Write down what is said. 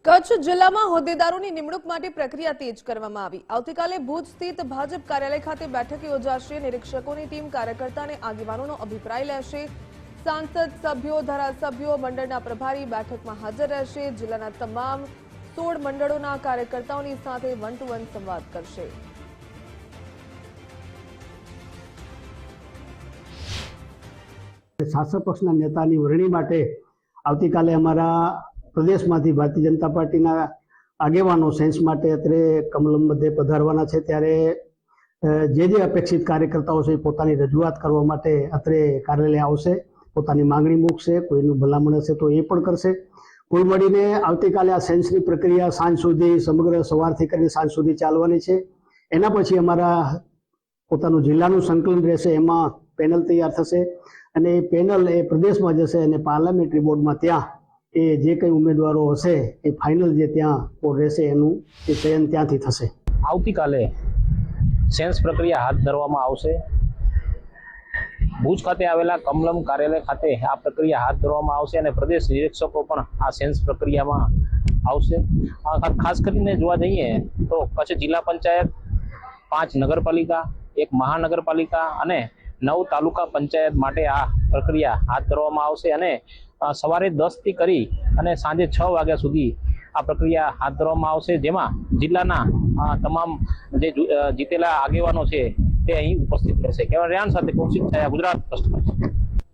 કચ્છ જિલ્લામાં હોદ્દેદારોની નિમણૂક માટે પ્રક્રિયા તેજ કરવામાં આવી। આવતીકાલે ભુજ સ્થિત ભાજપ કાર્યાલય ખાતે બેઠક યોજાશે। નિરીક્ષકોની ટીમ કાર્યકર્તા અને આગેવાનોનો અભિપ્રાય લેશે। सांसद सभ्यों, धारासभ्यों, मंडळના પ્રભારી બેઠકમાં હાજર રહેશે। જિલ્લાના તમામ 16 મંડળોના કાર્યકર્તાઓની સાથે વન ટુ વન સંવાદ કરશે। શાસક પક્ષના નેતાની વરણી માટે આવતીકાલે અમારા પ્રદેશમાંથી ભારતીય જનતા પાર્ટીના આગેવાનો સેન્સ માટે અત્રે કમલમ મધ્યે પધારવાના છે। ત્યારે જે અપેક્ષિત કાર્યકર્તાઓ છે પોતાની રજૂઆત કરવા માટે અત્રે કાર્યાલય આવશે, પોતાની માંગણી મૂકશે, કોઈનું ભલામણ હશે તો એ પણ કરશે। કુલ મળીને આવતીકાલે આ સેન્સની પ્રક્રિયા સાંજ સુધી, સમગ્ર સવારથી કરીને સાંજ સુધી ચાલવાની છે। એના પછી અમારા પોતાનું જિલ્લાનું સંકલન રહેશે, એમાં પેનલ તૈયાર થશે અને એ પેનલ એ પ્રદેશમાં જશે અને પાર્લામેન્ટરી બોર્ડમાં ત્યાં એ જે કંઈ ઉમેદવારો હશે એ ફાઇનલ જે ત્યાં રહેશે એનું એ ચયન ત્યાંથી થશે। આવતીકાલે સેન્સ પ્રક્રિયા હાથ ધરવામાં આવશે। ભુજ ખાતે આવેલા કમલમ કાર્યાલય ખાતે આ પ્રક્રિયા હાથ ધરવામાં આવશે અને પ્રદેશ નિરીક્ષકો પણ આ સેન્સ પ્રક્રિયામાં આવશે। ખાસ કરીને જોવા જઈએ તો કચ્છ જિલ્લા પંચાયત, 5 નગરપાલિકા, 1 મહાનગરપાલિકા અને 9 તાલુકા પંચાયત માટે આ પ્રક્રિયા હાથ ધરવામાં આવશે અને સવારે 10 થી કરી અને સાંજે 6 વાગ્યા સુધી આ પ્રક્રિયા હાથ ધરવામાં આવશે। જેમાં જિલ્લાના તમામ જે જીતેલા આગેવાનો છે તે અહીં ઉપસ્થિત રહેશે। કેમેરામેન સાથે કૌશિક છાયા, ગુજરાત ફર્સ્ટ।